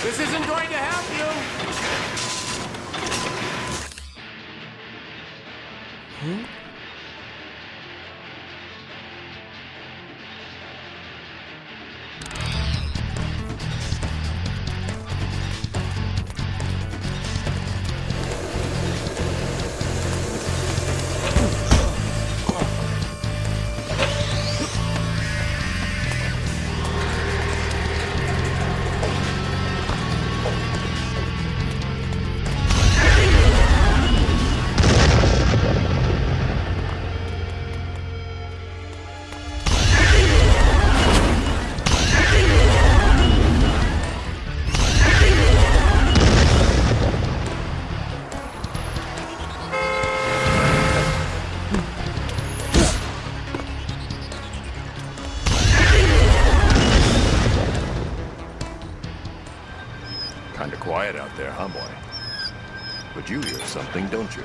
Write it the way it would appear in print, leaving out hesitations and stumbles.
This isn't going to help you. Kinda quiet out there, huh, boy? But you hear something, don't you?